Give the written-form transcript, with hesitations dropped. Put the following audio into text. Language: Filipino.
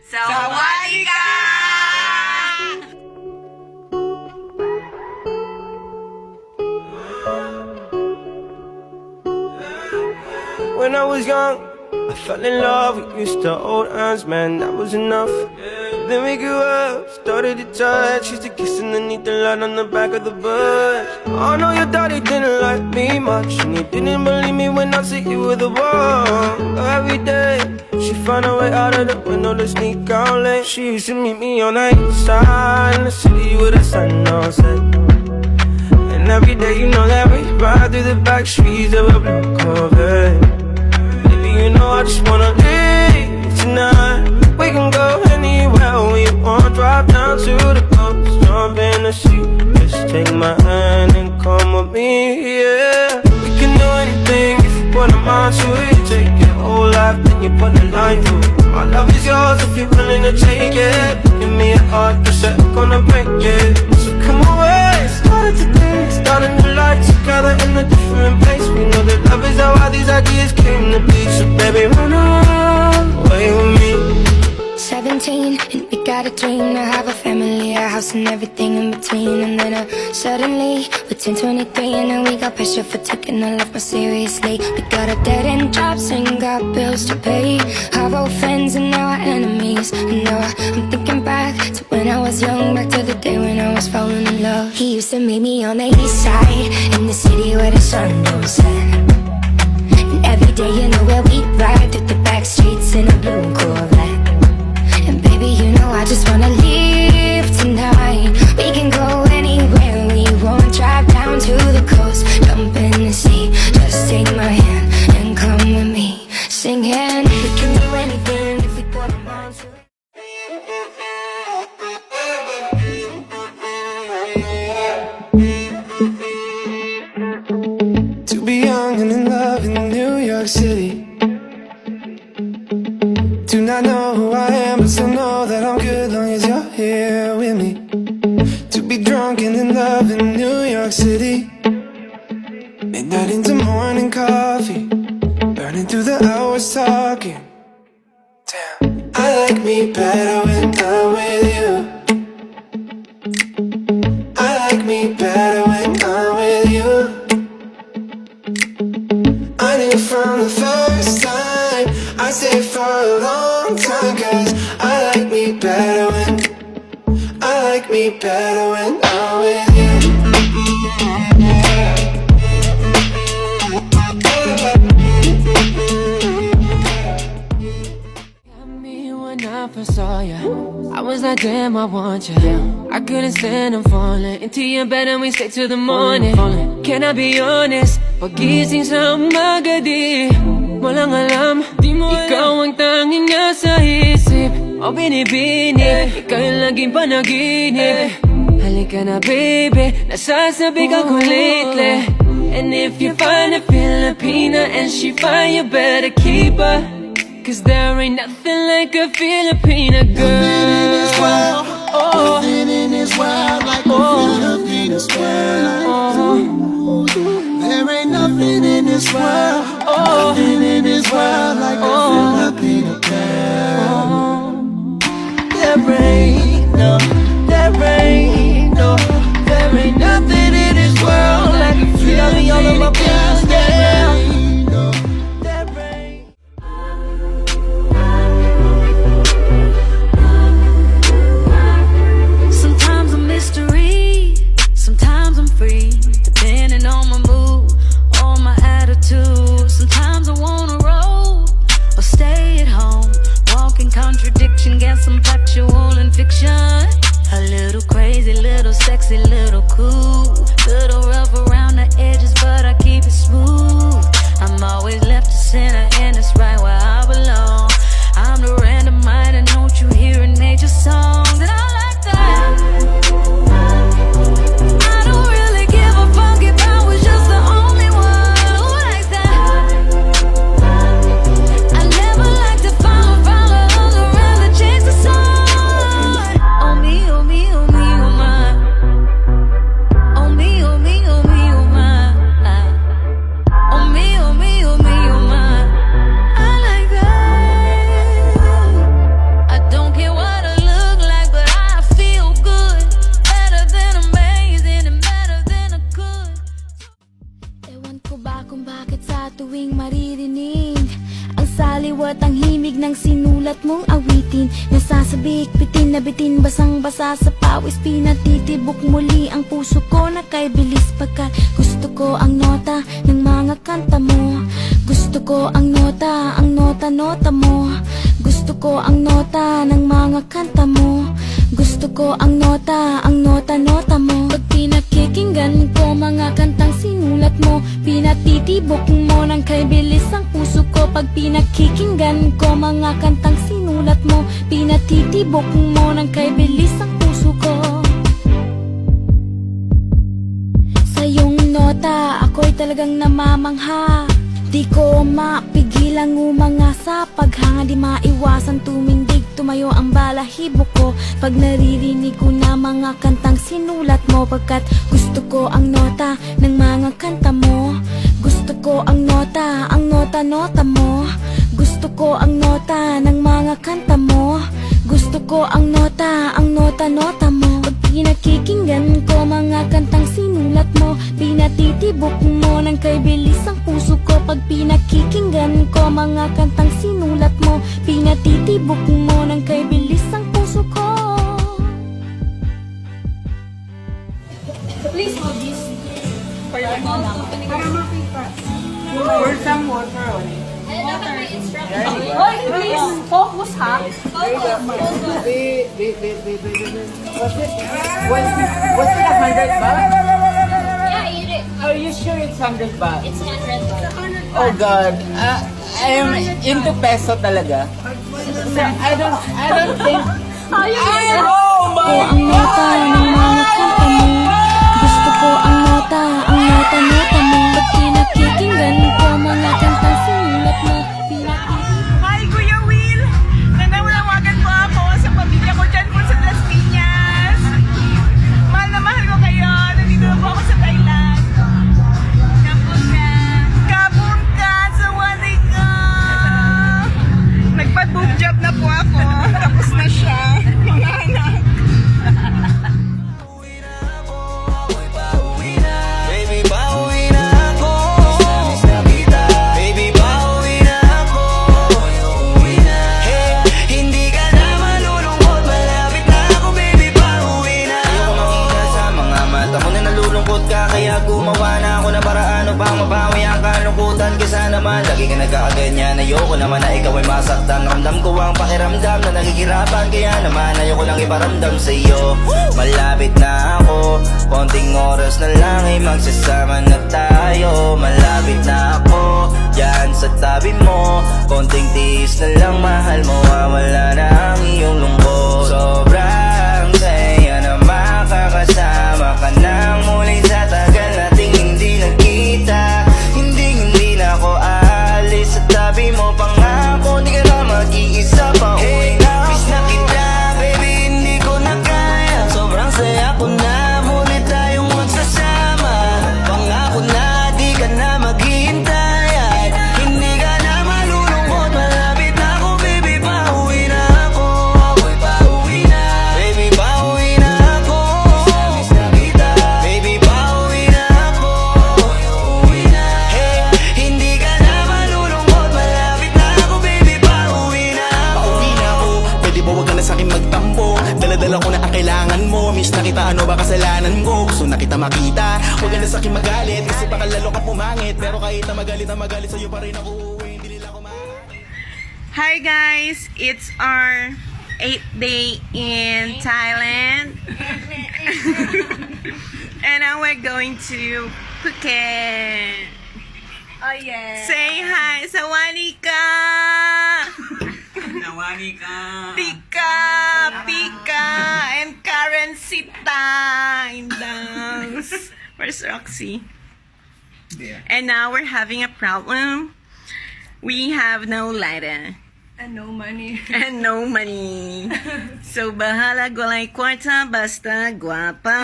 Sawadee ka! When I was young, I fell in love. We used to hold hands, man, that was enough. Then we grew up, started to touch. Used to kiss underneath the light on the back of the bus. Oh no, your daddy didn't like me much, and he didn't believe me when I said you were the one. Every day, she found a way out of the window to sneak out late. She used to meet me on the east side in the city with the sun on set. And every day, you know that we ride through the back streets of a blue Corvette. Baby, you know I just wanna leave tonight. We can go anywhere we want. Drive down to the coast, jump in the sea. Just take my hand and come with me, yeah. We can do anything if you put a mind to it. Take your whole life, then you put a line through it. My love is yours if you're willing to take it. Give me a heart, cause I'm gonna break it. So come away, started today. Starting a life together in a different place. We know that love is how all these ideas came to be. So baby, run away with me. 17 and we got a dream to have a family, a house and everything in between. And then suddenly we're 10, 23 and now we got pressure for taking our life more seriously. We got a dead-end jobs and got bills to pay. Our old friends and now our enemies. And now I'm thinking back to when I was young, back to the day when I was falling in love. He used to meet me on the east side in the city where the sun don't set. And every day, you know where we ride through the back streets in a blue Corvette. And baby, you know I just wanna leave tonight. We can go anywhere we want. Drive down to the coast, jump in the sea. Just take my hand and come with me, singing. We can do anything if we put our minds to it. To be young and in love in New York City. Do not know who I am, but still know that I'm good long as you're here with me. To be drunk and in love in New York City. Midnight into morning coffee, burning through the hours talking. Damn, I like me better when I'm with you. I like me better when I'm with you. I knew from the first time I'd stay for a long time, cause I like me better when I'm with you. Got me when I first saw you, I was like, damn, I want you. I couldn't stand, I'm falling into your bed and we stay till the morning. Can I be honest? Pagising sa umaga di walang alam, di mo ikaw ang tanging nasa isip o binibini, ikaw yung laging panaginip. Halika na baby, nasasabi ka ko lately. And if you find a Filipina and she fine, you better keep her, cause there ain't nothing like a Filipina girl. Nothing in this world like a Filipina girl. There ain't nothing in this world, nothing in this world like a Filipina girl. There ain't no, there ain't nothing in this world like a Filipina girl. Sometimes I'm mystery, sometimes I'm free, depending on my mood or my attitude. Sometimes I wanna roll or stay at home, walking contradiction, get some factual and fiction. A little crazy, little sexy, little cool, little rough around the edges, but I keep it smooth. I'm always left to center and it's right where I belong. I'm the random mind, don't you hear in major songs, and I like that. I don't really give a fuck if I was just the only one who likes that. I never like to follow others around to chase the sun. Oh me, oh me, oh me, oh my. Oh me, oh me, oh me, oh my. Oh me, oh me, oh me, oh my. sinulat mong awitin. Nasasabik, bitin na bitin, basang-basa sa pawis. Pinatitibok muli ang puso ko na kay bilis. Pagkat gusto ko ang nota ng mga kanta mo. Gusto ko ang nota mo. Gusto ko ang nota ng mga kanta mo. Gusto ko ang nota mo. Pag pinakikinggan ko mga kantang sinulat mo, pinatitibok mo ng kay bilis ang puso ko. Pag pinakikinggan ko mga kantang sinulat mo, pinatitibok mo ng kay bilis ang puso ko. Sa iyong nota, ako'y talagang namamangha. Di ko mapigilang umanga sa paghanga. Di maiwasan tumindig, tumayo ang balahibo ko pag naririnig ko na mga kantang sinulat mo. Pagkat gusto ko ang nota ng mga kanta mo. Gusto ko ang nota mo. Gusto ko ang nota ng mga kanta mo. Gusto ko ang nota mo. Pag pinakikinggan ko mga kantang sinulat mo, pinatitibok mo ng kay bilis ang puso ko. Pag pinakikinggan ko mga kantang sinulat mo, pinatitibok mo ng kay bilis ang puso ko. Please hold this for your para makita. Pour some water on it. Hoy, please focus ha. Wait. Was it 100 baht? Yeah, you did. Are you sure it's 100 baht? It's 100 Oh God, I am into peso talaga. So I don't think. Oh Ko my ang nota ng mga kanta mo. Gusto ko ang nota mo. Pag pinakikinggan ko mga kantang sinulat mo, pinatitibok. Hi, Kuya Will! Nanawagan po ako sa pamilya ko dyan po sa Las Piñas. Mahal na mahal ko kayo. Nandito na po ako sa Thailand. Kapun ka! Sawari ka! Nagpa-boob job na po ako. Tapos na siya. Mga anak. Baby, pauwi na ako. Baby, pauwi na ako. Hey, hindi ka na malulungkot. Malapit na ako, baby, pauwi na ako. Ayoko makita sa mga mata mo na nalulungkot ka. Kaya gumawa na ako ng paraan upang mabawi ang kalungkutan. Kesa naman, lagi ka nagkakaganyan. Ayoko naman na ikaw ay masaktan. Ramdam ko ang pakiramdam na nagkikirapan. Kaya naman, ayoko lang iparamdam sa iyo. Malapit na ako, konting oras na lang ay magsasama na tayo. Malapit na ako, dyan sa tabi mo. Konting tiis na lang, mahal mo, mawala na ang iyong lungkot. Sobrang saya na makakasama ka nang muli sa tagal nating hindi nagkita. Hindi na ako aalis sa tabi mo. Pangako, di ka na mag-iisa pa. Uwi na ako. Miss na kita, baby, hindi ko na kaya. Sobrang saya ko na muli tayong magsasama. Pangako na di ka na maghihintay. Ay, hindi ka na malulungkot. Malapit na ako, baby, pauwi na ako. Ako'y pauwi na. Baby, pauwi na ako. Miss na kita, baby, pauwi na ako. Uwi na. Hey, hindi ka na malulungkot. Malapit na ako, baby, pauwi na ako. Pauwi na ako, pwede ba wag ka na sa'kin magtampo? Dala-dala ko na ang kailangan mo. Miss na kita, ano ba kasalanan ko? Gusto na kita makita. Wag ka na sa'kin magalit, kasi baka lalo ka pumangit. Pero kahit na magalit sa'yo pa rin ako uuwi. Hindi nila ako Hi guys, it's our 8th day in Thailand. And now we're going to Phuket. Oh yeah. Say hi, Sawadika! Nawani ka. Pika, and Karen Sita in dance. Where's Roxy? There. And now we're having a problem. We have no lighter. And no money. And no money. So bahala, gulay kwarta, basta guapa.